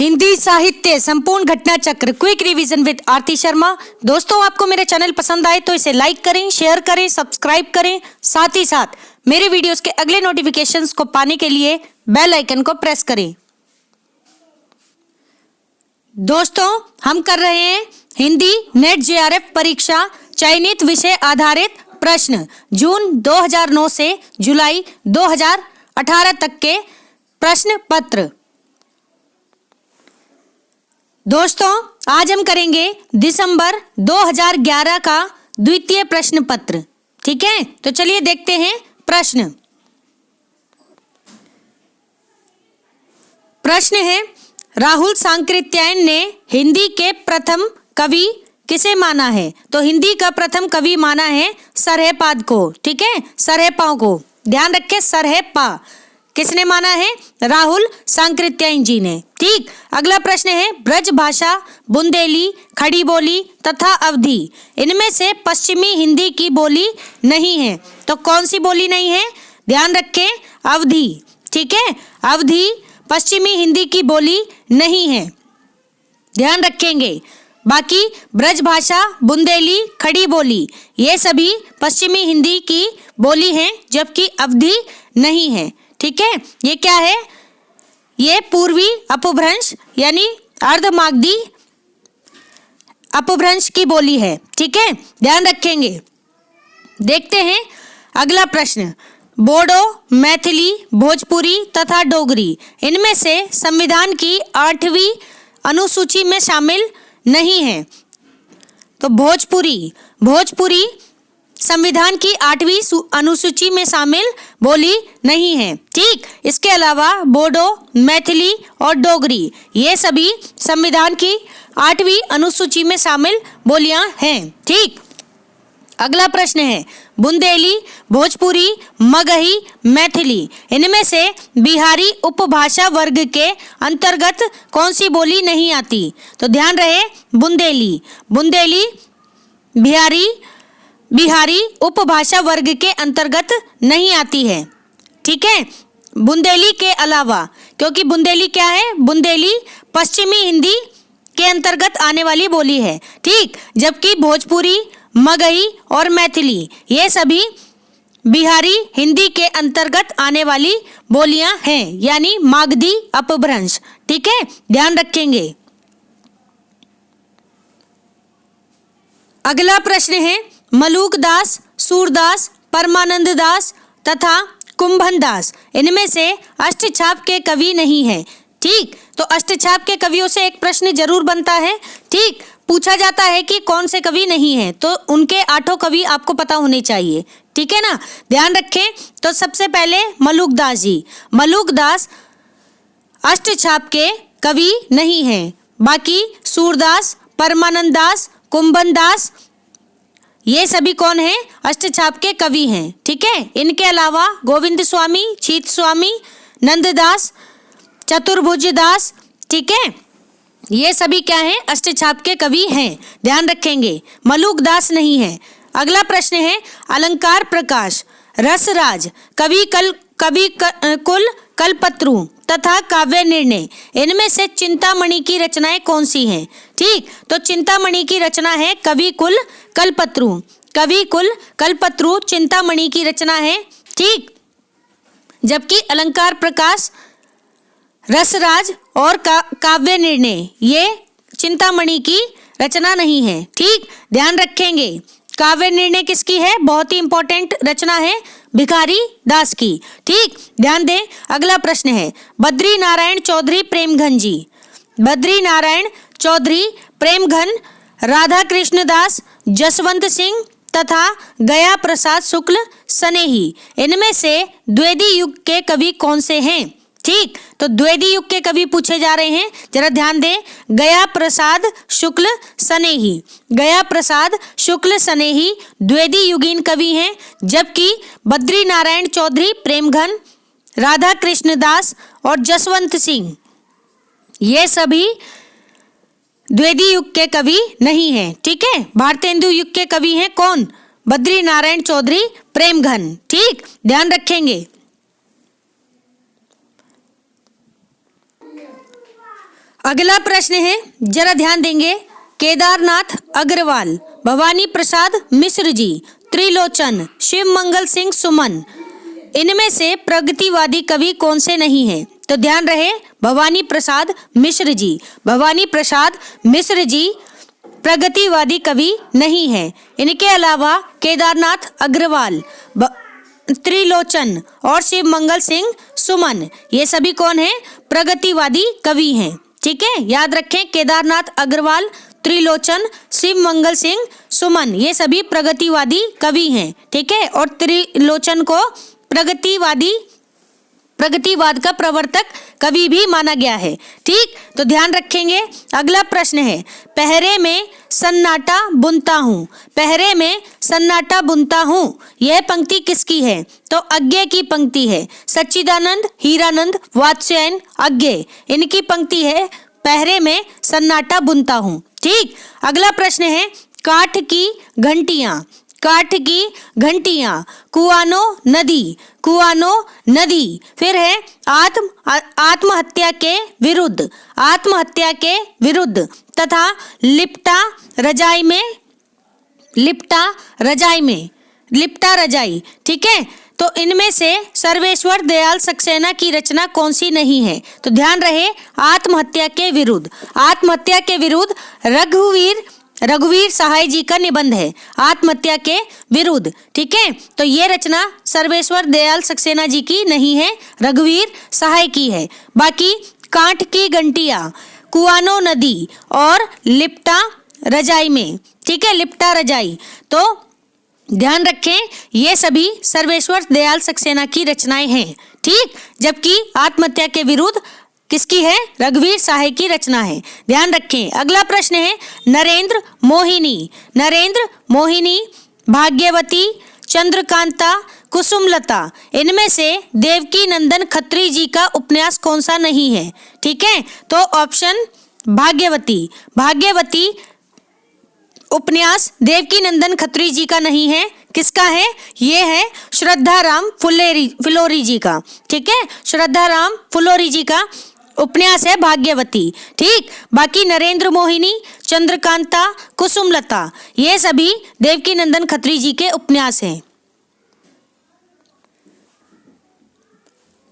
हिंदी साहित्य संपूर्ण घटना चक्र क्विक रिवीजन विद आरती शर्मा। दोस्तों, आपको मेरे चैनल पसंद आए तो इसे लाइक करें, शेयर करें, सब्सक्राइब करें। साथ ही साथ मेरे वीडियोस के अगले नोटिफिकेशंस को पाने के लिए बेल आइकन को प्रेस करें। दोस्तों, हम कर रहे हैं हिंदी नेट जेआरएफ परीक्षा चयनित विषय आधारित प्रश्न जून 2009 से जुलाई 2018 तक के प्रश्न पत्र। दोस्तों, आज हम करेंगे दिसंबर 2011 का द्वितीय प्रश्न पत्र। ठीक है, तो चलिए देखते हैं प्रश्न। प्रश्न है, राहुल सांकृत्यायन ने हिंदी के प्रथम कवि किसे माना है? तो हिंदी का प्रथम कवि माना है सरहेपाद को। ठीक है, सरहेपाओं को ध्यान रखें, सरहेपा किसने माना है? राहुल सांकृत्यायन जी ने। ठीक, अगला प्रश्न है, ब्रज भाषा बुंदेली, खड़ी बोली तथा अवधी इनमें से पश्चिमी हिंदी की बोली नहीं है, तो कौन सी बोली नहीं है? ध्यान रखें, अवधी। ठीक है, अवधी पश्चिमी हिंदी की बोली नहीं है, ध्यान रखेंगे। बाकी ब्रज भाषा, बुंदेली, खड़ी बोली ये सभी पश्चिमी हिंदी की बोली हैं, जबकि अवधी नहीं है। ठीक है, ये क्या है? ये पूर्वी अपभ्रंश यानी अर्धमागधी अपभ्रंश की बोली है। ठीक है, ध्यान रखेंगे। देखते हैं अगला प्रश्न, बोडो, मैथिली, भोजपुरी तथा डोगरी इनमें से संविधान की 8वीं अनुसूची में शामिल नहीं है, तो भोजपुरी संविधान की 8वीं अनुसूची में शामिल बोली नहीं है। ठीक, इसके अलावा बोडो, मैथिली और डोगरी ये सभी संविधान की 8वीं अनुसूची में शामिल बोलियां हैं। ठीक, अगला प्रश्न है, बुंदेली, भोजपुरी, मगही, मैथिली इनमें से बिहारी उपभाषा वर्ग के अंतर्गत कौन सी बोली नहीं आती? तो ध्यान रहे, बुंदेली बिहारी उपभाषा वर्ग के अंतर्गत नहीं आती है। ठीक है, बुंदेली के अलावा, क्योंकि बुंदेली क्या है? बुंदेली पश्चिमी हिंदी के अंतर्गत आने वाली बोली है। ठीक, जबकि भोजपुरी, मगही और मैथिली ये सभी बिहारी हिंदी के अंतर्गत आने वाली बोलियां हैं, यानी मागधी अपभ्रंश। ठीक है, ध्यान रखेंगे। अगला प्रश्न है, मलूक दास, सूरदास, परमानंद दास तथा कुंभन दास इनमें से अष्टछाप के कवि नहीं है। ठीक, तो अष्टछाप के कवियों से एक प्रश्न जरूर बनता है। ठीक, पूछा जाता है कि कौन से कवि नहीं है, तो उनके 8 कवि आपको पता होने चाहिए। ठीक है ना, ध्यान रखें। तो सबसे पहले मलूक दास जी, मलूक दास अष्टछाप के कवि नहीं है। बाकी सूरदास, परमानंद दास, कुंभन दास ये सभी कौन हैं? अष्टछाप के कवि हैं। ठीक है, इनके अलावा गोविंद स्वामी, छीत स्वामी, नंददास, चतुर्भुज दास, ठीक है, ये सभी क्या हैं? अष्टछाप के कवि हैं, ध्यान रखेंगे। मलूक दास नहीं है। अगला प्रश्न है, अलंकार प्रकाश, रसराज, कवि कुल, कल्पत्रु तथा काव्य निर्णय इनमें से चिंतामणि की रचनाएं कौन सी हैं? ठीक, तो चिंतामणि की रचना है कवि कुल कल्पत्रु चिंतामणि की रचना है। ठीक, जबकि अलंकार प्रकाश, रसराज और काव्य निर्णय ये चिंतामणि की रचना नहीं है। ठीक, ध्यान रखेंगे। काव्य निर्णय किसकी है? बहुत ही इंपॉर्टेंट रचना है भिखारी दास की। ठीक, ध्यान दें। अगला प्रश्न है, बद्री नारायण चौधरी प्रेमघन जी, बद्री नारायण चौधरी प्रेमघन, राधा कृष्ण दास, जसवंत सिंह तथा गया प्रसाद शुक्ल सनेही इनमें से द्विवेदी युग के कवि कौन से हैं? ठीक, तो द्विवेदी युग के कवि पूछे जा रहे हैं, जरा ध्यान दें। गया प्रसाद शुक्ल सनेही, गया प्रसाद शुक्ल सनेही द्विवेदी युगीन कवि हैं, जबकि बद्री नारायण चौधरी प्रेमघन, राधा कृष्ण दास और जसवंत सिंह ये सभी द्विवेदी युग के कवि नहीं हैं। ठीक है, भारतेंदु युग के कवि हैं कौन? बद्री नारायण चौधरी प्रेमघन। ठीक, ध्यान रखेंगे। अगला प्रश्न है, जरा ध्यान देंगे। केदारनाथ अग्रवाल, भवानी प्रसाद मिश्र जी, त्रिलोचन, शिव मंगल सिंह सुमन, इनमें से प्रगतिवादी कवि कौन से नहीं हैं? तो ध्यान रहे, भवानी प्रसाद मिश्र जी, भवानी प्रसाद मिश्र जी प्रगतिवादी कवि नहीं है। इनके अलावा केदारनाथ अग्रवाल, त्रिलोचन और शिव मंगल सिंह सुमन, ये सभी कौन हैं? प्रगतिवादी कवि हैं। ठीक है, याद रखें, केदारनाथ अग्रवाल, त्रिलोचन, शिव मंगल सिंह सुमन, ये सभी प्रगतिवादी कवि हैं। ठीक है, और त्रिलोचन को प्रगतिवाद का प्रवर्तक कवि भी माना गया है। ठीक, तो ध्यान रखेंगे। अगला प्रश्न है, पहरे में सन्नाटा बुनता हूँ, पहरे में सन्नाटा बुनता हूँ, यह पंक्ति किसकी है? तो अज्ञे की पंक्ति है। सच्चिदानंद, हीरानंद, वात्स्यायन, अज्ञे, इनकी पंक्ति है, पहरे में सन्नाटा बुनता हूँ। ठीक, अगला प्रश्न है, काठ की घंटियां, काठ की घंटियां, कुआनो नदी, कुआनो नदी, फिर है आत्महत्या के विरुद्ध, आत्महत्या के विरुद्ध, तथा लिपटा रजाई में, लिपटा रजाई में, लिपटा रजाई। ठीक है, तो इनमें से सर्वेश्वर दयाल सक्सेना की रचना कौन सी नहीं है? तो ध्यान रहे, आत्महत्या के विरुद्ध, आत्महत्या के विरुद्ध रघुवीर सहाय जी का निबंध है, आत्महत्या के विरुद्ध। ठीक है, तो ये रचना सर्वेश्वर दयाल सक्सेना जी की नहीं है, रघुवीर सहाय की है। बाकी काठ की घंटियां, कुआनो नदी और लिपटा रजाई में, ठीक है, लिपटा रजाई, तो ध्यान रखें, ये सभी सर्वेश्वर दयाल सक्सेना की रचनाएं हैं। ठीक, जबकि आत्महत्या के विरुद्ध किसकी है? रघुवीर सहाय की रचना है। ध्यान रखें। अगला प्रश्न है, नरेंद्र मोहिनी, नरेंद्र मोहिनी, भाग्यवती, चंद्रकांता, कुसुमलता, इनमें से देवकी नंदन खत्री जी का उपन्यास कौन सा नहीं है? ठीक है, तो ऑप्शन भाग्यवती, भाग्यवती उपन्यास देवकी नंदन खत्री जी का नहीं है। किसका है? ये है श्रद्धाराम फुलोरी जी का। ठीक है, श्रद्धाराम फुलोरी जी का उपन्यास है भाग्यवती। ठीक, बाकी नरेंद्र मोहिनी, चंद्रकांता, कुसुमलता, ये सभी देवकी नंदन खत्री जी के उपन्यास हैं।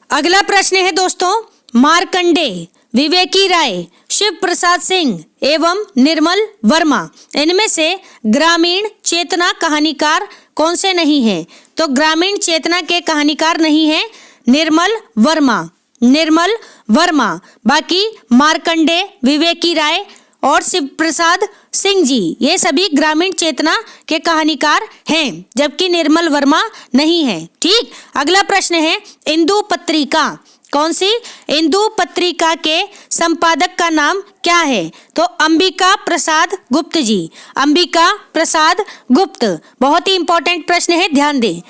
अगला प्रश्न है दोस्तों, मार्कंडेय, विवेकी राय, शिव प्रसाद सिंह एवं निर्मल वर्मा, इनमें से ग्रामीण चेतना कहानीकार कौन से नहीं है? तो ग्रामीण चेतना के कहानीकार नहीं है निर्मल वर्मा, निर्मल वर्मा। बाकी मार्कंडेय, विवेकी राय और शिव प्रसाद सिंह जी, ये सभी ग्रामीण चेतना के कहानीकार हैं, जबकि निर्मल वर्मा नहीं है। ठीक, अगला प्रश्न है, इंदु पत्रिका, कौन सी? इंदु पत्रिका के संपादक का नाम क्या है? तो अंबिका प्रसाद गुप्त जी, अंबिका प्रसाद गुप्त। बहुत ही इंपॉर्टेंट प्रश्न है, ध्यान दें।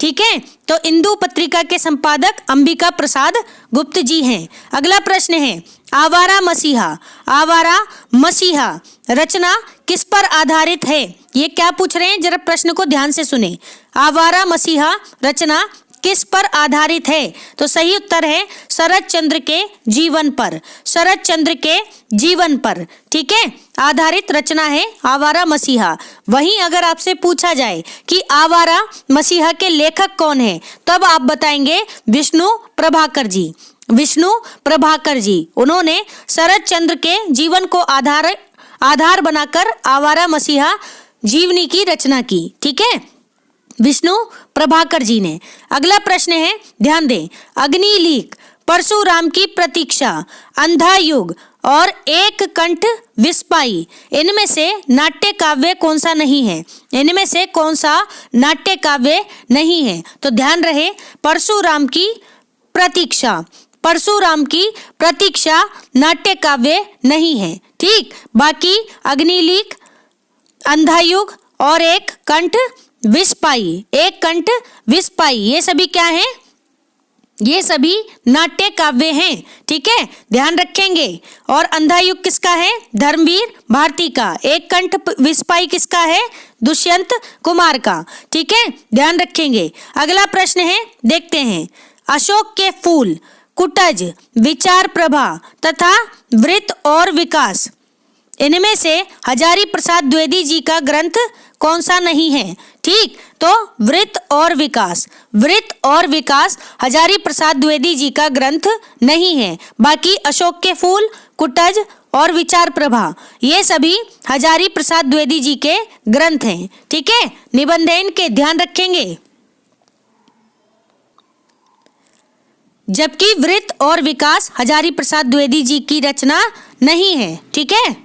ठीक है, तो इंदु पत्रिका के संपादक अंबिका प्रसाद गुप्त जी हैं। अगला प्रश्न है, आवारा मसीहा, आवारा मसीहा रचना किस पर आधारित है? ये क्या पूछ रहे हैं, जरा प्रश्न को ध्यान से सुने। आवारा मसीहा रचना किस पर आधारित है? तो सही उत्तर है शरद चंद्र के जीवन पर, शरद चंद्र के जीवन पर। ठीक है, आधारित रचना है आवारा मसीहा। वहीं अगर आपसे पूछा जाए कि आवारा मसीहा के लेखक कौन है, तब आप बताएंगे विष्णु प्रभाकर जी, विष्णु प्रभाकर जी। उन्होंने शरद चंद्र के जीवन को आधार बनाकर आवारा मसीहा जीवनी की रचना की। ठीक है, विष्णु प्रभाकर जी ने। अगला प्रश्न है, ध्यान दें, अग्निलीक, परशुराम की प्रतीक्षा, अंधा युग और एक कंठ विस्पाई, इनमें से नाट्य काव्य कौन सा नहीं है? इनमें से कौन सा नाट्य काव्य नहीं है? तो ध्यान रहे, परशुराम की प्रतीक्षा, परशुराम की प्रतीक्षा नाट्य काव्य नहीं है। ठीक, बाकी अग्निलीक, अंधा युग और एक कंठ विस्पाई, एक कंठ विस्पाई, ये सभी क्या हैं? ये सभी नाट्य काव्य हैं। ठीक है, ध्यान रखेंगे। और अंधा युग किसका है? धर्मवीर भारती का। एक कंठ विस्पाई किसका है? दुष्यंत कुमार का। ठीक है, ध्यान रखेंगे। अगला प्रश्न है, देखते हैं, अशोक के फूल कुटज, विचार प्रभा तथा वृत्त और विकास। इनमें से हजारी प्रसाद द्विवेदी जी का ग्रंथ कौन सा नहीं है? ठीक, तो वृत्त और विकास, वृत्त और विकास हजारी प्रसाद द्विवेदी जी का ग्रंथ नहीं है। बाकी अशोक के फूल, कुटज और विचार प्रभा ये सभी हजारी प्रसाद द्विवेदी जी के ग्रंथ हैं। ठीक है, निबंधन के ध्यान रखेंगे। जबकि वृत्त और विकास हजारी प्रसाद द्विवेदी जी की रचना नहीं है। ठीक है,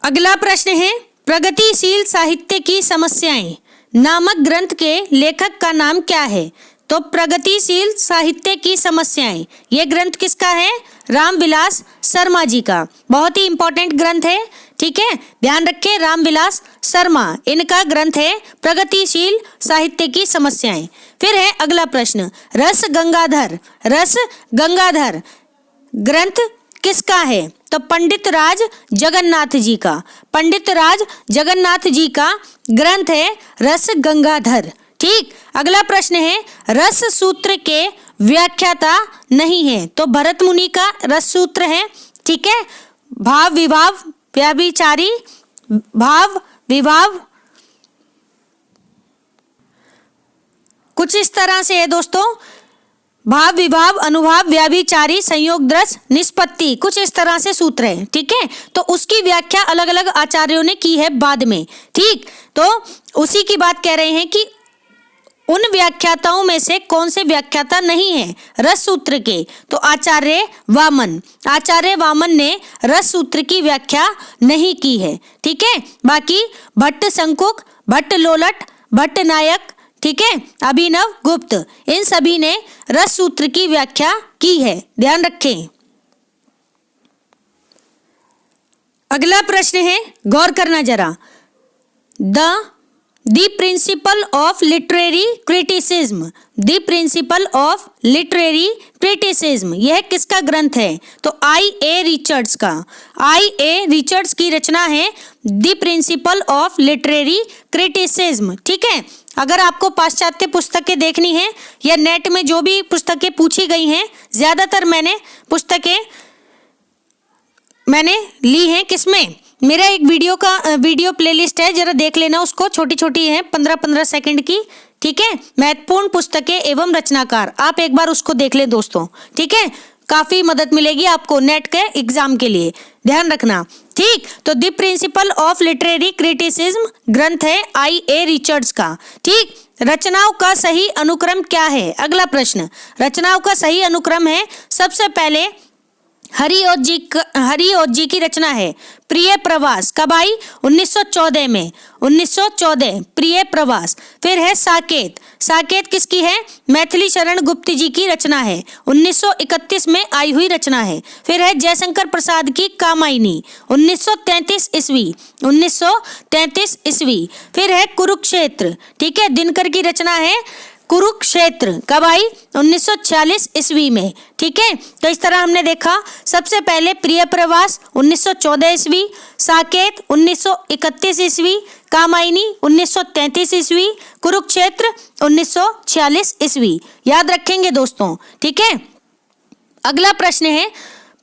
अगला प्रश्न है प्रगतिशील साहित्य की समस्याएं नामक ग्रंथ के लेखक का नाम क्या है? तो प्रगतिशील साहित्य की समस्याएं ये ग्रंथ किसका है? रामविलास शर्मा जी का। बहुत ही इंपॉर्टेंट ग्रंथ है। ठीक है, ध्यान रखें, रामविलास शर्मा इनका ग्रंथ है प्रगतिशील साहित्य की समस्याएं। फिर है अगला प्रश्न रस गंगाधर, रस गंगाधर ग्रंथ किसका है? तो पंडित राज जगन्नाथ जी का। पंडित राज जगन्नाथ जी का ग्रंथ है रस गंगाधर। ठीक, अगला प्रश्न है रस सूत्र के व्याख्याता नहीं है? तो भरत मुनि का रस सूत्र है। ठीक है, भाव विभाव व्याभिचारी, भाव विभाव कुछ इस तरह से है दोस्तों, भाव विभाव अनुभाव व्याभिचारी संयोग दृश निष्पत्ति, कुछ इस तरह से सूत्र है। ठीक है, तो उसकी व्याख्या अलग अलग आचार्यों ने की है बाद में। ठीक, तो उसी की बात कह रहे हैं कि उन व्याख्याताओं में से कौन से व्याख्याता नहीं है रस सूत्र के? तो आचार्य वामन, आचार्य वामन ने रस सूत्र की व्याख्या नहीं की है। ठीक है, बाकी भट्ट शंकुक, भट्ट लोलट, भट्ट नायक, ठीक है, अभिनव गुप्त, इन सभी ने रस सूत्र की व्याख्या की है। ध्यान रखें। अगला प्रश्न है, गौर करना जरा, the principle of literary criticism, the principle of literary criticism यह किसका ग्रंथ है? तो आई.ए. रिचर्ड्स का। आई.ए. रिचर्ड्स की रचना है the principle of literary criticism. ठीक है, अगर आपको पाश्चात्य पुस्तकें देखनी है या नेट में जो भी पुस्तकें पूछी गई हैं, ज्यादातर पुस्तकें मैंने ली हैं किसमें? मेरा एक वीडियो प्लेलिस्ट है, जरा देख लेना उसको, छोटी छोटी है 15-15 सेकंड की। ठीक है, महत्वपूर्ण पुस्तकें एवं रचनाकार, आप एक बार उसको देख लें दोस्तों। ठीक है, काफी मदद मिलेगी आपको नेट के एग्जाम के लिए, ध्यान रखना। ठीक, तो the principle of literary criticism ग्रंथ है आई.ए. रिचर्ड्स का। ठीक, रचनाओं का सही अनुक्रम क्या है? अगला प्रश्न, रचनाओं का सही अनुक्रम है, सबसे पहले हरिऔध जी की रचना है प्रिय प्रवास, कब आई? 1914 में, 1914 प्रिय प्रवास। फिर है साकेत, साकेत किसकी है? मैथिली शरण गुप्त जी की रचना है, 1931 में आई हुई रचना है। फिर है जयशंकर प्रसाद की कामायनी, 1933 ईस्वी, 1933 ईस्वी। फिर है कुरुक्षेत्र, ठीक है, दिनकर की रचना है कुरुक्षेत्र, कब आई? 1946 ईस्वी में। ठीक है, तो इस तरह हमने देखा, सबसे पहले प्रिय प्रवास 1914 ईस्वी, साकेत 1931 ईस्वी, कामायनी 1933 ईस्वी, कुरुक्षेत्र 1946 ईस्वी। याद रखेंगे दोस्तों। ठीक है, अगला प्रश्न है,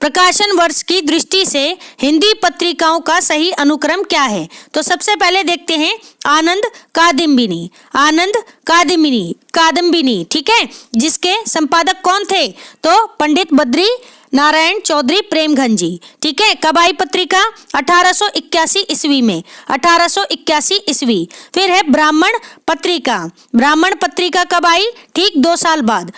प्रकाशन वर्ष की दृष्टि से हिंदी पत्रिकाओं का सही अनुक्रम क्या है? तो सबसे पहले देखते हैं आनंद कादम्बिनी, आनंद कादम्बिनी, ठीक है, जिसके संपादक कौन थे? तो पंडित बद्री नारायण चौधरी प्रेमघन जी। ठीक है, कब आई पत्रिका? 1881 ईस्वी में, 1881 ईस्वी। फिर है ब्राह्मण पत्रिका, ब्राह्मण पत्रिका कब आई? ठीक 2 साल बाद,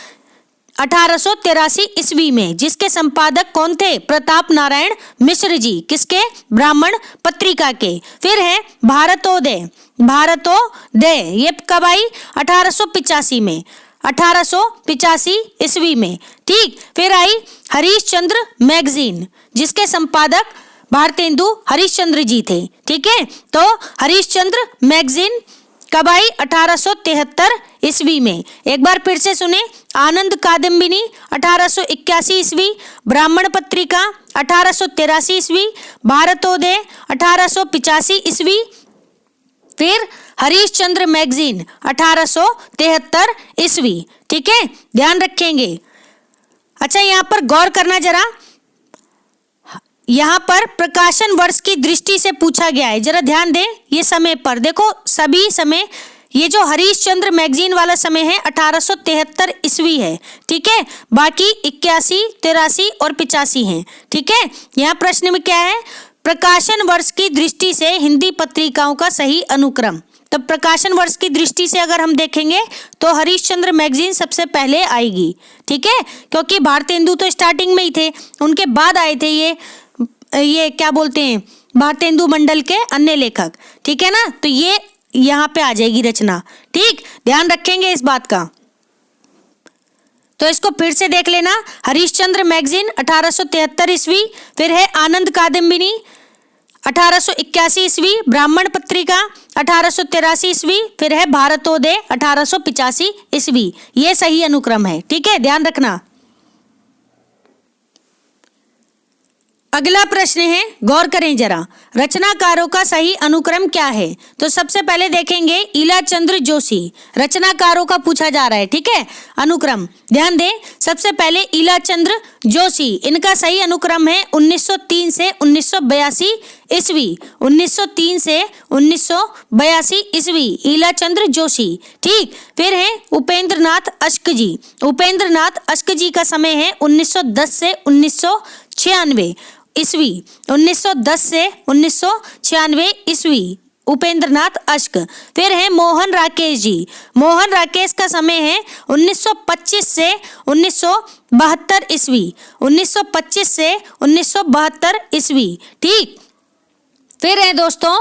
1883 ईस्वी में, जिसके संपादक कौन थे? प्रताप नारायण मिश्र जी, किसके? ब्राह्मण पत्रिका के। फिर है भारतोदय, भारतोदय ये कब आई? 1885 में, 1885 ईस्वी में। ठीक, फिर आई हरिश्चंद्र मैगजीन, जिसके संपादक भारतेंदु हरिश्चंद्र जी थे। ठीक है, तो हरिश्चंद्र मैगजीन कब आई? 1873 ईस्वी में। एक बार फिर से सुने, आनंद कादम्बिनी 1881 ईस्वी, ब्राह्मण पत्रिका 1883 ईस्वी, भारतोदय 1885 ईस्वी, फिर हरीशचंद्र मैगजीन 1873 ईस्वी। ठीक है, ध्यान रखेंगे। अच्छा, यहाँ पर गौर करना जरा, यहाँ पर प्रकाशन वर्ष की दृष्टि से पूछा गया है, जरा ध्यान दें ये समय पर। देखो सभी समय, ये जो हरीशचंद्र मैगजीन वाला समय है 1873 ईस्वी है। ठीक है, बाकी 81, 83 और 85 हैं। ठीक है, यहाँ प्रश्न में क्या है, प्रकाशन वर्ष की दृष्टि से हिंदी पत्रिकाओं का सही अनुक्रम। तो प्रकाशन वर्ष की दृष्टि से अगर हम देखेंगे तो हरीशचंद्र मैगजीन सबसे पहले आएगी। ठीक है, क्योंकि भारतेंदु तो स्टार्टिंग में ही थे, उनके बाद आए थे ये क्या बोलते हैं, भारतेंदु मंडल के अन्य लेखक। ठीक है ना, तो ये यहाँ पे आ जाएगी रचना। ठीक, ध्यान रखेंगे इस बात का। तो इसको फिर से देख लेना, हरीशचंद्र मैगजीन 1873 ईस्वी, फिर है आनंद कादम्बिनी 1881 ईस्वी, ब्राह्मण पत्रिका 1883 ईस्वी, फिर है भारतोदय 1885 ईस्वी। ये सही अनुक्रम है। ठीक है, ध्यान रखना। अगला प्रश्न है, गौर करें जरा, रचनाकारों का सही अनुक्रम क्या है। तो सबसे पहले देखेंगे ईलाचंद्र जोशी, रचनाकारों का पूछा जा रहा है। ठीक है, अनुक्रम ध्यान दें। सबसे पहले ईलाचंद्र जोशी, इनका सही अनुक्रम है 1903 से 1982 ईस्वी। 1903 से 1982 ईस्वी ईलाचंद्र जोशी। ठीक, फिर है उपेंद्र नाथ अश्क जी। उपेंद्र नाथ अश्क जी का समय है 1910 से 1996 ईस्वी। 1910 से 1996 ईस्वी उपेंद्र नाथ अश्क। फिर है मोहन राकेश जी। मोहन राकेश का समय है 1925 से 1972 ईस्वी। 1925 से 1972 ईस्वी। ठीक, फिर है दोस्तों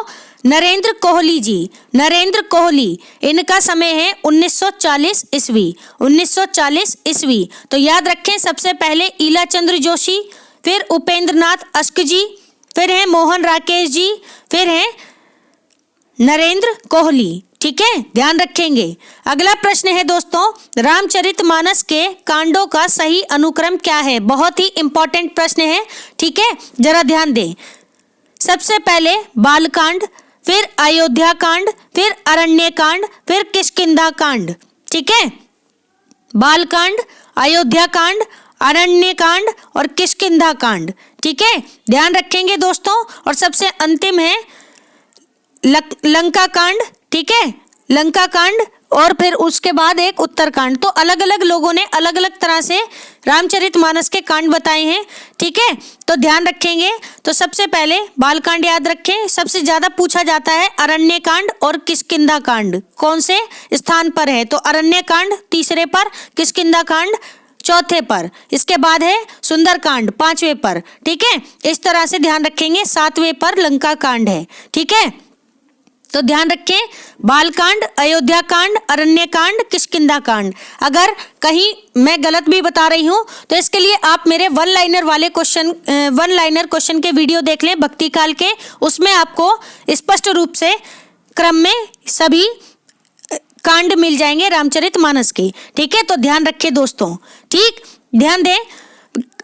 नरेंद्र कोहली जी। नरेंद्र कोहली, इनका समय है 1940 ईस्वी। 1940 ईस्वी। तो याद रखें, सबसे पहले ईलाचंद्र जोशी, फिर उपेंद्र नाथ अश्क जी, फिर है मोहन राकेश जी, फिर है नरेंद्र कोहली। ठीक है, ध्यान रखेंगे। अगला प्रश्न है दोस्तों, रामचरितमानस के कांडों का सही अनुक्रम क्या है। बहुत ही इंपॉर्टेंट प्रश्न है। ठीक है, जरा ध्यान दें। सबसे पहले बालकांड, फिर अयोध्या कांड, फिर अरण्य कांड, फिर किष्किंधा कांड। ठीक है, बालकांड, अयोध्या कांड, अरण्य कांड और किष्किंधा कांड। ठीक है, ध्यान रखेंगे दोस्तों। और सबसे अंतिम है लंका कांड। ठीक है, लंका कांड, और फिर उसके बाद एक उत्तरकांड। तो अलग अलग लोगों ने अलग अलग तरह से रामचरितमानस के कांड बताए हैं। ठीक है, तो ध्यान रखेंगे। तो सबसे पहले बालकांड याद रखें, सबसे ज्यादा पूछा जाता है अरण्य कांड और किष्किंधा कांड कौन से स्थान पर है। तो अरण्य कांड तीसरे पर, किष्किंधा कांड चौथे पर, इसके बाद है सुंदरकांड 5वें पर। ठीक है, इस तरह से ध्यान रखेंगे। 7वें पर लंका कांड है। ठीक है, तो ध्यान रखें, बालकांड, अयोध्या कांड, अरण्य कांड, किष्किंधा कांड। अगर कहीं मैं गलत भी बता रही हूं तो इसके लिए आप मेरे वन लाइनर क्वेश्चन के वीडियो देख लें भक्ति काल के, उसमें आपको स्पष्ट रूप से क्रम में सभी कांड मिल जाएंगे रामचरितमानस के। ठीक है, तो ध्यान रखें दोस्तों। ठीक, ध्यान दें।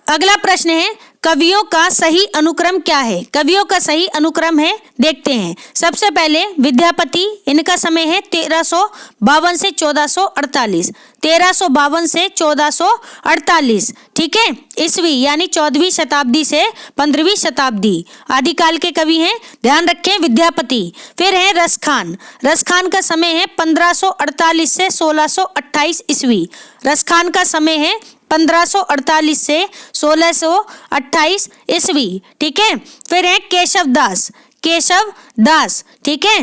अगला प्रश्न है, कवियों का सही अनुक्रम क्या है। कवियों का सही अनुक्रम है, देखते हैं। सबसे पहले विद्यापति, इनका समय है 1352 से 1448। 1352 से 1448। ठीक है, ईस्वी, यानी 14वीं शताब्दी से 15वीं शताब्दी आदिकाल के कवि हैं। ध्यान रखें, विद्यापति। फिर है रसखान। रसखान का समय है 1548 से 1628 ईस्वी। रसखान का समय है 1548 से 1628 ईस्वी। ठीक है, फिर है केशव दास। केशव दास, ठीक है,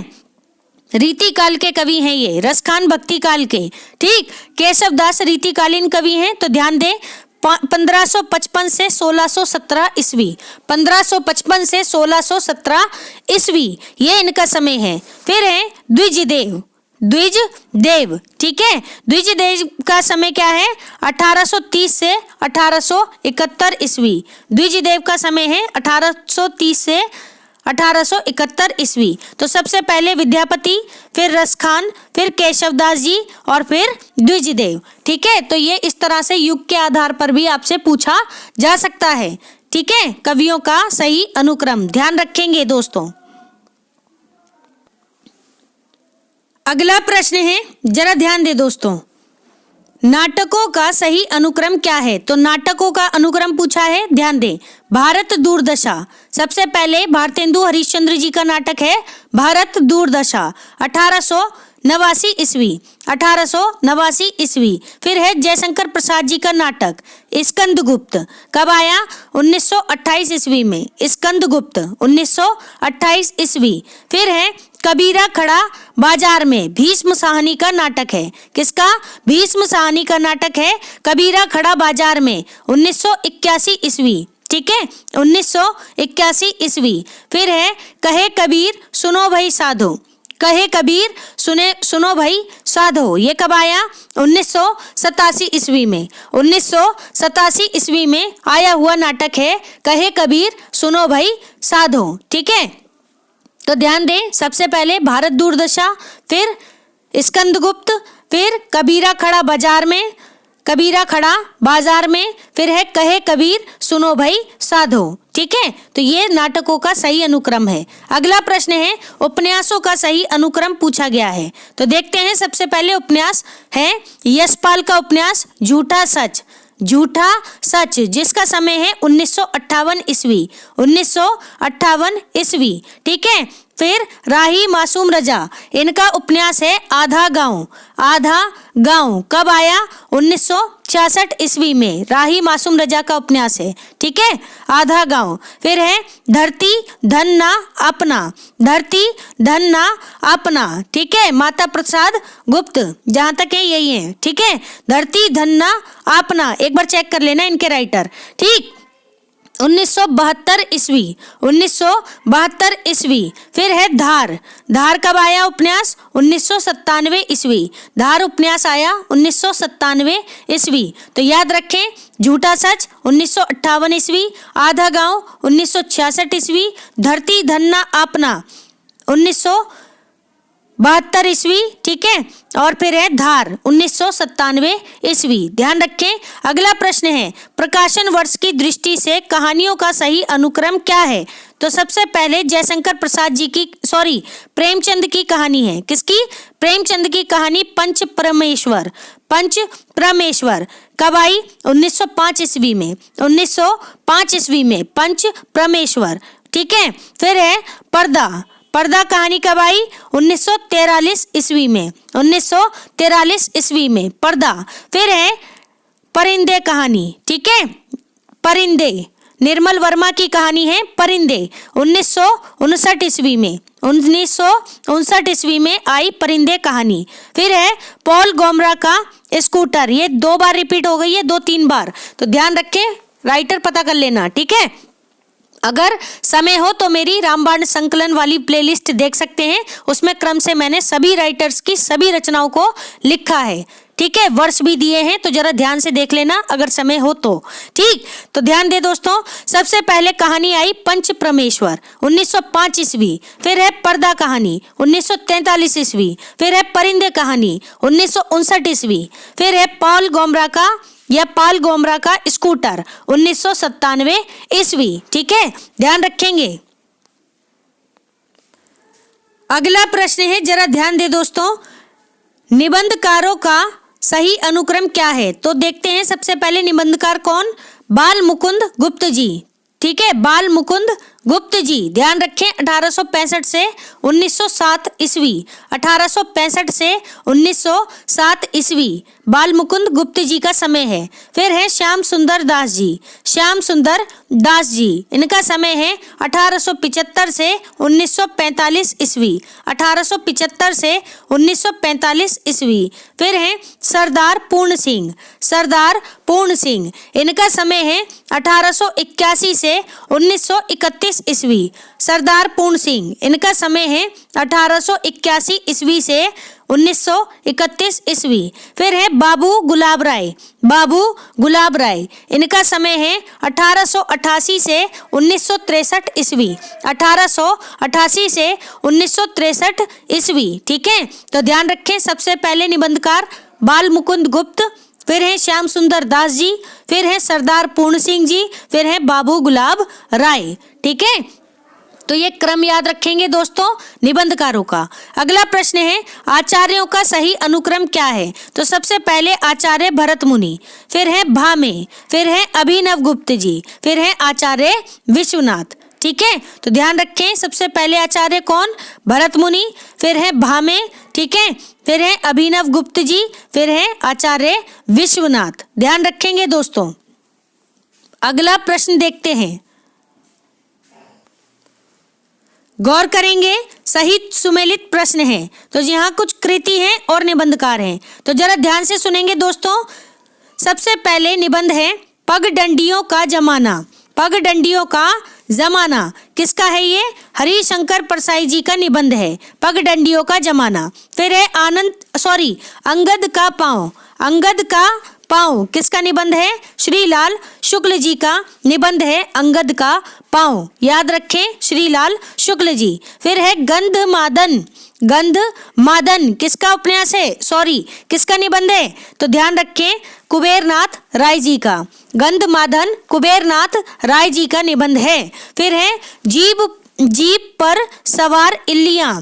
रीति काल के कवि हैं ये, रसखान भक्ति काल के। ठीक, केशव दास रीतिकालीन कवि हैं। तो ध्यान दें, 1555 से 1617 ईस्वी। 1555 से 1617 ईस्वी ये इनका समय है। फिर है द्विजदेव। द्विजदेव, ठीक है, द्विजदेव का समय क्या है 1830 से 1871 ईस्वी। द्विजदेव का समय है 1830 से 1871 ईस्वी। तो सबसे पहले विद्यापति, फिर रसखान, फिर केशवदास जी और फिर द्विजदेव। ठीक है, तो ये इस तरह से युग के आधार पर भी आपसे पूछा जा सकता है। ठीक है, कवियों का सही अनुक्रम ध्यान रखेंगे दोस्तों। अगला प्रश्न है, जरा ध्यान दे दोस्तों, नाटकों का सही अनुक्रम क्या है? तो नाटकों का अनुक्रम पूछा है, ध्यान दें। भारत दूरदशा, सबसे पहले भारतेंदु हरिश्चंद्र जी का नाटक है भारत दूरदशा, 1889 ईस्वी, 1889 ईस्वी। फिर है जयशंकर प्रसाद जी का नाटक स्कंदगुप्त, कब आया? 1928 ईस्वी में, स्कंदगुप्त 1928 ईस्वी। फिर है कबीरा खड़ा बाजार में, भीष्म साहनी का नाटक है, किसका? भीष्म साहनी का नाटक है कबीरा खड़ा बाजार में, 1981 ईस्वी, ठीक है, 1981 ईस्वी। फिर है कहे कबीर सुनो भाई साधो, कहे कबीर सुनो भाई साधो, ये कब आया? 1987 ईस्वी में, 1987 ईस्वी में आया हुआ नाटक है कहे कबीर सुनो भाई साधो, ठीक है। तो ध्यान दें, सबसे पहले भारत दूरदशा, फिर स्कंदगुप्त, फिर कबीरा खड़ा बाजार में, कबीरा खड़ा बाजार में, फिर है कहे कबीर सुनो भाई साधो, ठीक है। तो ये नाटकों का सही अनुक्रम है। अगला प्रश्न है, उपन्यासों का सही अनुक्रम पूछा गया है। तो देखते हैं, सबसे पहले उपन्यास है यशपाल का उपन्यास झूठा सच, झूठा सच, जिसका समय है 1958 ईस्वी, 1958 ईस्वी, ठीक है। फिर राही मासूम रजा, इनका उपन्यास है आधा गांव, आधा गांव, कब आया? 1966 ईस्वी में, राही मासूम रजा का उपन्यास है, ठीक है, आधा गांव। फिर है धरती धन ना अपना, धरती धन ना अपना, ठीक है, माता प्रसाद गुप्त, जहां तक है यही है, ठीक है, धरती धन ना अपना, एक बार चेक कर लेना इनके राइटर, ठीक। 1972 ईस्वी, 1972 ईस्वी। फिर है धार, धार कब आया उपन्यास? 1997 ईस्वी, धार उपन्यास आया 1997 ईस्वी। तो याद रखें, झूठा सच 1958 ईस्वी, आधा गांव 1966 ईस्वी, धरती धन्ना आपना 1972 ईस्वी, ठीक है, और फिर है धार 1997 ईस्वी। ध्यान रखें। अगला प्रश्न है, प्रकाशन वर्ष की दृष्टि से कहानियों का सही अनुक्रम क्या है? तो सबसे पहले जयशंकर प्रसाद जी की, सॉरी, प्रेमचंद की कहानी है, किसकी? प्रेमचंद की कहानी पंच परमेश्वर, पंच परमेश्वर, कब आई? 1905 ईस्वी में, 1905 ईस्वी में पंच परमेश्वर, ठीक है। फिर है पर्दा, पर्दा कहानी कब आई? 1943 ईस्वी में, 1943 ईस्वी में पर्दा। फिर है परिंदे कहानी, ठीक है, परिंदे, निर्मल वर्मा की कहानी है परिंदे, 1959 ईस्वी में, 1959 ईस्वी में आई परिंदे कहानी। फिर है पॉल गोमरा का स्कूटर, ये 2 बार रिपीट हो गई है, 2-3 बार, तो ध्यान रखें, राइटर पता कर लेना, ठीक है। अगर समय हो तो मेरी रामबाण संकलन वाली प्लेलिस्ट देख सकते हैं, उसमें क्रम से मैंने सभी राइटर्स की सभी रचनाओं को लिखा है, ठीक है, वर्ष भी दिए हैं, तो जरा ध्यान से देख लेना अगर समय हो तो, ठीक। तो ध्यान दे दोस्तों, सबसे पहले कहानी आई पंच परमेश्वर 1905 ईस्वी। फिर है पर्दा कहानी 1943 ईस्वी। फिर है परिंदे कहानी 1959 ईस्वी। फिर है पॉल गोमरा का या पाल गोमरा का स्कूटर 1997 ईस्वी, ठीक है, ध्यान रखेंगे। अगला प्रश्न है, जरा ध्यान दे दोस्तों, निबंधकारों का सही अनुक्रम क्या है? तो देखते हैं, सबसे पहले निबंधकार कौन? बाल मुकुंद गुप्त जी, ठीक है, बाल मुकुंद गुप्त जी। ध्यान रखें, 1865 से 1907 ईस्वी, 1865 से 1907 ईस्वी बाल मुकुंद गुप्त जी का समय है। फिर है श्याम सुंदर दास जी, श्याम सुंदर दास जी, इनका समय है 1875 से 1945 ईस्वी, 1875 से 1945 ईस्वी। फिर है सरदार पूर्ण सिंह, सरदार पूर्ण सिंह, इनका समय है 1881 से 1931 ईस्वी, सरदार पूर्ण सिंह, इनका समय है 1881 ईस्वी से 1931 ईस्वी। फिर है बाबू गुलाब राय, बाबू गुलाब राय, इनका समय है 1888 से 1963 ईस्वी, 1888 से 1963 ईस्वी, ठीक है। तो ध्यान रखें, सबसे पहले निबंधकार बाल मुकुंद गुप्त, फिर है श्याम सुंदर दास जी, फिर है सरदार पूर्ण सिंह जी, फिर है बाबू गुलाब राय, ठीक है। तो ये क्रम याद रखेंगे दोस्तों निबंधकारों का। अगला प्रश्न है आचार्यों का सही अनुक्रम क्या है? तो सबसे पहले आचार्य भरत मुनि, फिर है भामे, फिर है अभिनव गुप्त जी, फिर है आचार्य विश्वनाथ। ठीक है, तो ध्यान रखें, सबसे पहले आचार्य कौन? भरत मुनि, फिर है भामे, ठीक है, फिर है अभिनव गुप्त जी, फिर है आचार्य विश्वनाथ। ध्यान रखेंगे दोस्तों। अगला प्रश्न देखते हैं, गौर करेंगे, सही सुमेलित प्रश्न है। तो यहाँ कुछ कृति हैं और निबंधकार हैं, तो जरा ध्यान से सुनेंगे दोस्तों। सबसे पहले निबंध है पगडंडियों का जमाना। पगडंडियों का जमाना किसका है? ये हरिशंकर परसाई जी का निबंध है, पगडंडियों का जमाना। फिर है अंगद का पांव। अंगद का पांव किसका निबंध है? श्रीलाल शुक्ल जी का निबंध है, अंगद का पांव। याद रखें, श्रीलाल शुक्ल जी। फिर है गंधमादन। गंधमादन किसका उपन्यास है? किसका निबंध है? तो ध्यान रखें, कुबेरनाथ राय जी का। गंधमादन कुबेरनाथ राय जी का निबंध है। फिर है जीप पर सवार इल्लियां।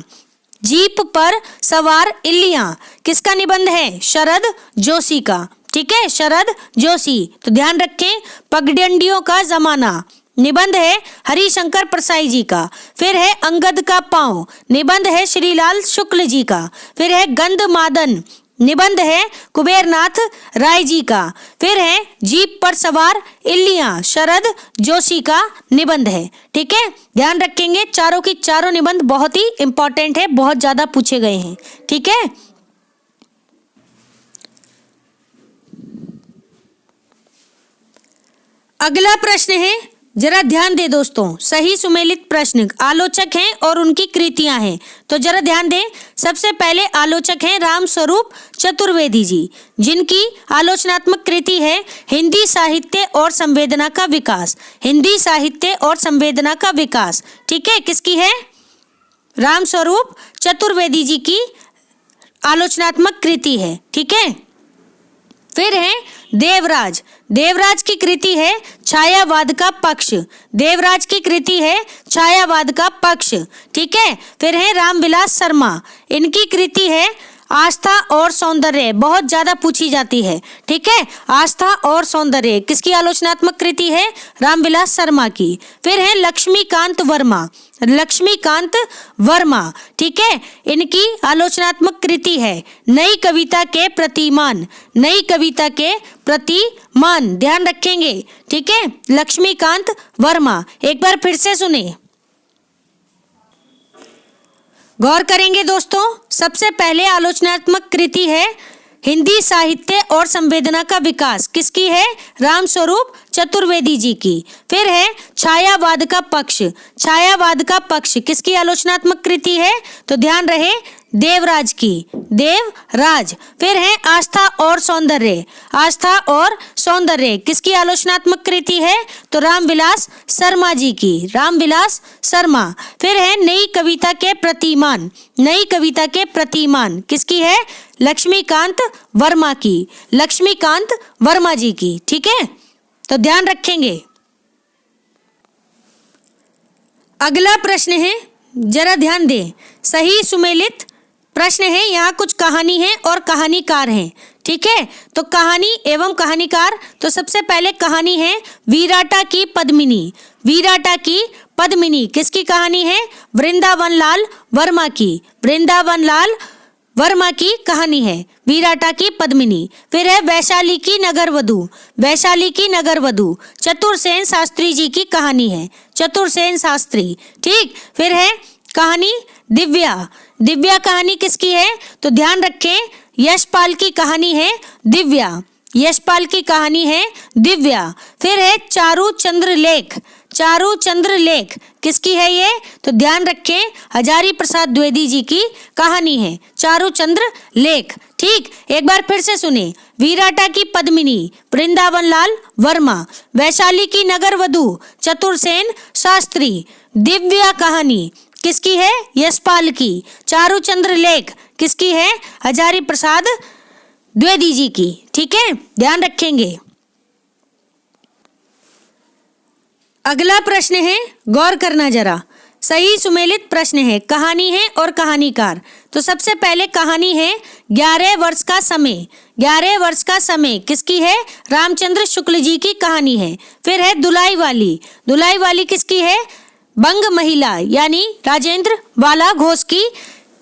जीप पर सवार इल्लियां किसका निबंध है? शरद जोशी का। ठीक है, शरद जोशी। तो ध्यान रखें, पगडंडियों का जमाना निबंध है हरिशंकर परसाई जी का। फिर है अंगद का पांव, निबंध है श्रीलाल शुक्ल जी का। फिर है गंधमादन, निबंध है कुबेरनाथ राय जी का। फिर है जीप पर सवार इल्लियां, शरद जोशी का निबंध है। ठीक है, ध्यान रखेंगे, चारों की चारों निबंध बहुत ही इंपॉर्टेंट है, बहुत ज्यादा पूछे गए हैं। ठीक है, अगला प्रश्न है, जरा ध्यान दे दोस्तों, सही सुमेलित प्रश्न, आलोचक हैं और उनकी कृतियां हैं। तो जरा ध्यान दें, सबसे पहले आलोचक हैं रामस्वरूप चतुर्वेदी जी, जिनकी आलोचनात्मक कृति है हिंदी साहित्य और संवेदना का विकास। हिंदी साहित्य और संवेदना का विकास, ठीक है, किसकी है? रामस्वरूप चतुर्वेदी जी की आलोचनात्मक कृति है। ठीक है, फिर है देवराज। देवराज की कृति है छायावाद का पक्ष। देवराज की कृति है छायावाद का पक्ष। ठीक है, फिर है रामविलास शर्मा, इनकी कृति है आस्था और सौंदर्य, बहुत ज्यादा पूछी जाती है। ठीक है, आस्था और सौंदर्य किसकी आलोचनात्मक कृति है? रामविलास शर्मा की। फिर है लक्ष्मीकांत वर्मा। लक्ष्मीकांत वर्मा, ठीक है, इनकी आलोचनात्मक कृति है नई कविता के प्रतिमान। नई कविता के प्रतिमान, ध्यान रखेंगे। ठीक है, लक्ष्मीकांत वर्मा। एक बार फिर से सुने, गौर करेंगे दोस्तों। सबसे पहले आलोचनात्मक कृति है हिंदी साहित्य और संवेदना का विकास, किसकी है? रामस्वरूप चतुर्वेदी जी की। फिर है छायावाद का पक्ष। छायावाद का पक्ष किसकी आलोचनात्मक कृति है? तो ध्यान रहे, देवराज की, देवराज। फिर है आस्था और सौंदर्य। आस्था और सौंदर्य किसकी आलोचनात्मक कृति है? तो रामविलास शर्मा जी की, रामविलास शर्मा। फिर है नई कविता के प्रतिमान। नई कविता के प्रतिमान किसकी है? लक्ष्मीकांत वर्मा की, लक्ष्मीकांत वर्मा जी की। ठीक है, तो ध्यान रखेंगे। अगला प्रश्न है, जरा ध्यान दें, सही सुमेलित प्रश्न है। यहाँ कुछ कहानी है और कहानीकार हैं। ठीक है, तो कहानी एवं कहानीकार, तो सबसे पहले कहानी है विराटा की पद्मिनी। विराटा की पद्मिनी किसकी कहानी है? वृंदावन लाल वर्मा की, वृंदावन लाल वर्मा की कहानी है विराटा की पद्मिनी। फिर है वैशाली की नगरवधू। वैशाली की नगरवधू चतुरसेन शास्त्री जी की कहानी है, चतुरसेन शास्त्री। ठीक, फिर है कहानी दिव्या। दिव्या कहानी किसकी है? तो ध्यान रखें, यशपाल की कहानी है दिव्या, यशपाल की कहानी है दिव्या। फिर है चारुचंद्र लेख। चारुचंद्र लेख किसकी है ये? तो ध्यान रखें, हजारी प्रसाद द्विवेदी जी की कहानी है चारुचंद्र लेख। ठीक, एक बार फिर से सुने, विराटा की पद्मिनी वृंदावन लाल वर्मा, वैशाली की नगरवधू चतुरसेन शास्त्री, दिव्या कहानी किसकी है? यशपाल की, चारुचंद्र लेख किसकी है? हजारी प्रसाद द्विवेदी जी की। ठीक है, ध्यान रखेंगे। अगला प्रश्न है, गौर करना जरा, सही सुमेलित प्रश्न है, कहानी है और कहानीकार। तो सबसे पहले कहानी है 11 वर्ष का समय। 11 वर्ष का समय किसकी है? रामचंद्र शुक्ल जी की कहानी है। फिर है दुलाई वाली। दुलाई वाली किसकी है? बंग महिला यानी राजेंद्र बाला घोष की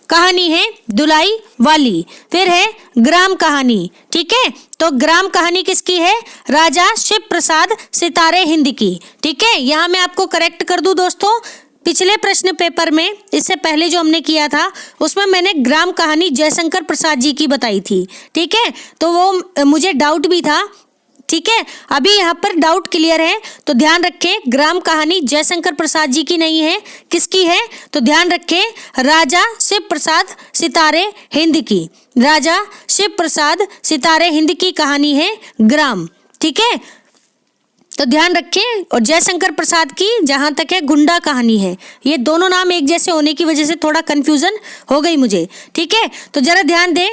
कहानी है दुलाई वाली। फिर है ग्राम कहानी। ठीक है, तो ग्राम कहानी किसकी है? राजा शिव प्रसाद सितारे हिंद की। ठीक है, यहाँ मैं आपको करेक्ट कर दूं दोस्तों, पिछले प्रश्न पेपर में इससे पहले जो हमने किया था उसमें मैंने ग्राम कहानी जयशंकर प्रसाद जी की बताई थी। ठीक है, तो वो मुझे डाउट भी था। ठीक है, अभी यहाँ पर डाउट क्लियर है, तो ध्यान रखें ग्राम कहानी जयशंकर प्रसाद जी की नहीं है, किसकी है? तो ध्यान रखें राजा शिव प्रसाद सितारे हिंद की। राजा शिव प्रसाद सितारे हिंद की कहानी है ग्राम। ठीक है, तो ध्यान रखें। और जयशंकर प्रसाद की जहां तक है गुंडा कहानी है। ये दोनों नाम एक जैसे होने की वजह से थोड़ा कंफ्यूजन हो गई मुझे। ठीक है, तो जरा ध्यान दें,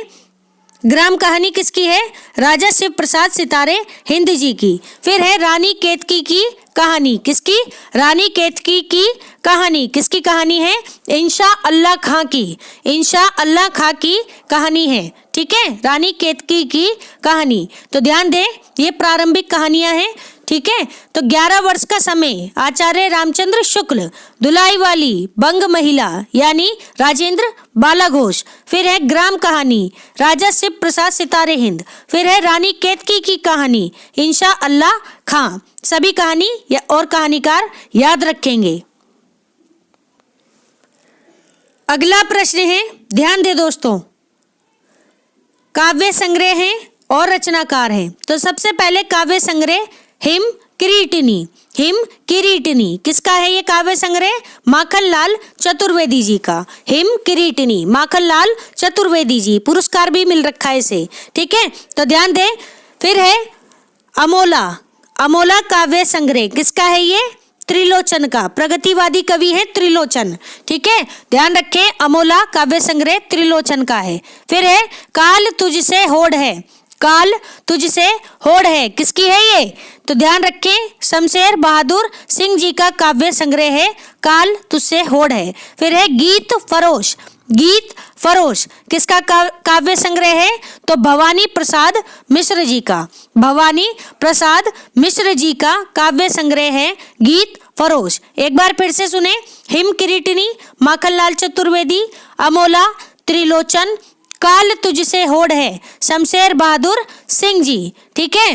ग्राम कहानी किसकी है? राजा शिव प्रसाद सितारे हिंद जी की। फिर है रानी केतकी की कहानी। किसकी? रानी केतकी की कहानी। किसकी कहानी है? इंशा अल्लाह खां की। इंशा अल्लाह खां की कहानी है। ठीक है, रानी केतकी की कहानी। तो ध्यान दें, ये प्रारंभिक कहानियां हैं। ठीक है, तो 11 वर्ष का समय आचार्य रामचंद्र शुक्ल, दुलाई वाली बंग महिला यानी राजेंद्र बाला घोष। फिर है ग्राम कहानी राजा शिव प्रसाद सितारे हिंद। फिर है रानी केतकी की कहानी इंशा अल्लाह खां। सभी कहानी और कहानीकार याद रखेंगे। अगला प्रश्न है, ध्यान दे दोस्तों, काव्य संग्रह हैं और रचनाकार हैं। तो सबसे पहले काव्य संग्रह हिम किरीटिनी। हिम किरीटिनी किसका है ये काव्य संग्रह? माखनलाल चतुर्वेदी जी का। हिम किरीटिनी माखनलाल चतुर्वेदी जी, पुरस्कार भी मिल रखा है इसे। ठीक है, तो ध्यान दें। फिर है अमोला। अमोला काव्य संग्रह किसका है ये? त्रिलोचन का। प्रगतिवादी कवि है त्रिलोचन। ठीक है, ध्यान रखें, अमोला काव्य संग्रह त्रिलोचन का है। फिर है काल तुझसे होड़ है। काल तुझसे होड़ है किसकी है ये? तो ध्यान रखें, शमशेर बहादुर सिंह जी का काव्य संग्रह है काल तुझसे होड़ है। फिर है गीत फरोश। गीत फरोश किसका काव्य संग्रह है? तो भवानी प्रसाद मिश्र जी का। भवानी प्रसाद मिश्र जी का काव्य संग्रह है गीत फरोश। एक बार फिर से सुने, हिम किरीटिनी माखनलाल चतुर्वेदी, अमोला त्रिलोचन, काल तुझसे होड़ है शमशेर बहादुर सिंह जी। ठीक है,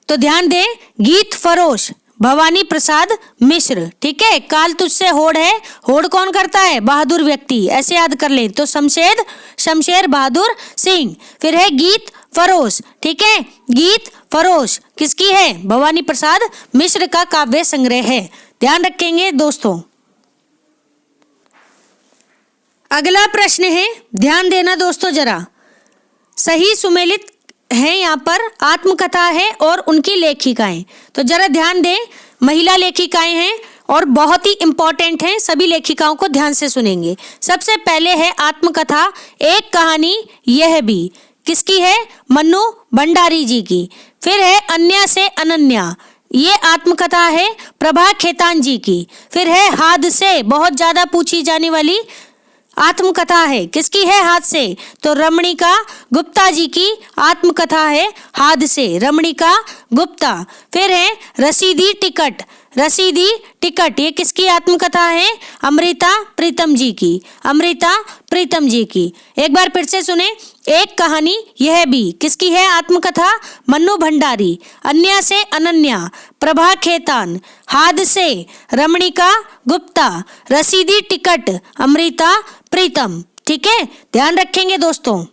तो ध्यान दें, गीत फरोश भवानी प्रसाद मिश्र। ठीक है, काल तुझसे होड़ है, होड़ कौन करता है? बहादुर व्यक्ति, ऐसे याद कर ले। तो शमशेर बहादुर सिंह। फिर है गीत फरोश। ठीक है, गीत फरोश किसकी है? भवानी प्रसाद मिश्र का काव्य संग्रह है। ध्यान रखेंगे दोस्तों। अगला प्रश्न है, ध्यान देना दोस्तों जरा, सही सुमेलित है, यहाँ पर आत्मकथा है और उनकी लेखिकाएं। तो जरा ध्यान दें, महिला लेखिकाएं हैं और बहुत ही इंपॉर्टेंट हैं, सभी लेखिकाओं को ध्यान से सुनेंगे। सबसे पहले है आत्मकथा एक कहानी यह भी। किसकी है? मन्नू भंडारी जी की। फिर है अन्या से अनन्या, ये आत्मकथा है प्रभा खेतान जी की। फिर है हाथ से, बहुत ज्यादा पूछी जाने वाली आत्मकथा है, किसकी है? हाथ से। तो रमणिका गुप्ता जी की आत्मकथा है हाथ से, रमणिका गुप्ता। फिर है रसीदी टिकट। रसीदी टिकट ये किसकी आत्मकथा है? अमृता प्रीतम जी की। अमृता प्रीतम जी की। एक बार फिर से सुने, एक कहानी यह भी किसकी है आत्मकथा? मन्नू भंडारी। अन्या से अनन्या प्रभा खेतान, हाथ से रमणिका गुप्ता, रसीदी टिकट अमृता प्रीतम। ठीक है, ध्यान रखेंगे दोस्तों।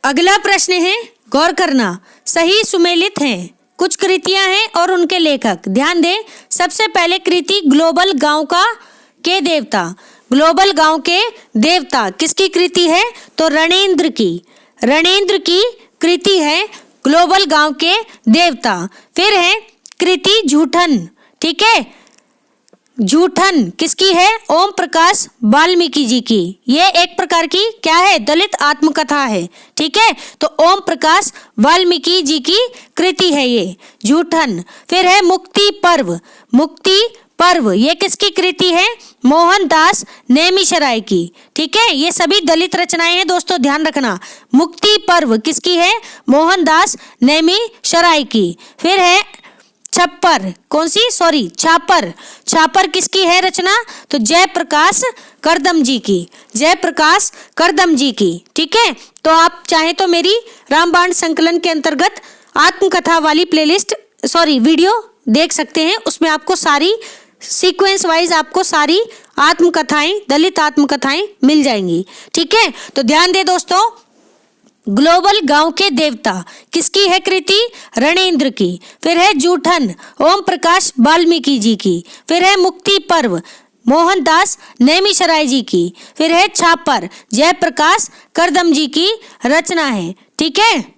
अगला प्रश्न है, गौर करना, सही सुमेलित हैं, कुछ कृतियां हैं और उनके लेखक। ध्यान दें, सबसे पहले कृति ग्लोबल गांव का के देवता। ग्लोबल गांव के देवता किसकी कृति है? तो रणेंद्र की। रणेंद्र की कृति है ग्लोबल गांव के देवता। फिर है कृति झूठन। ठीक है, जूठन किसकी है? ओम प्रकाश वाल्मीकि जी की। ये एक प्रकार की क्या है? दलित आत्मकथा है। ठीक है, तो ओम प्रकाश वाल्मीकि जी की कृति है ये जूठन। फिर है मुक्ति पर्व। मुक्ति पर्व ये किसकी कृति है? मोहनदास नेमिशराय की। ठीक है, ये सभी दलित रचनाएं हैं दोस्तों, ध्यान रखना। मुक्ति पर्व किसकी है? मोहनदास नेमिशराय की। फिर है छप्पर, कौन सी? सॉरी, छापर। छापर किसकी है रचना? तो जयप्रकाश करदम जी की। जयप्रकाश करदम जी की। ठीक है, तो आप चाहे तो मेरी रामबाण संकलन के अंतर्गत आत्मकथा वाली प्लेलिस्ट वीडियो देख सकते हैं। उसमें आपको सारी सीक्वेंस वाइज आपको सारी आत्मकथाएं, दलित आत्मकथाएं मिल जाएंगी। ठीक है, तो ध्यान दे दोस्तों, ग्लोबल गांव के देवता किसकी है कृति? रणेंद्र की। फिर है जूठन, ओम प्रकाश वाल्मीकि जी की। फिर है मुक्ति पर्व, मोहनदास नेमिशराय जी की। फिर है छापर, जयप्रकाश करदम जी की रचना है। ठीक है।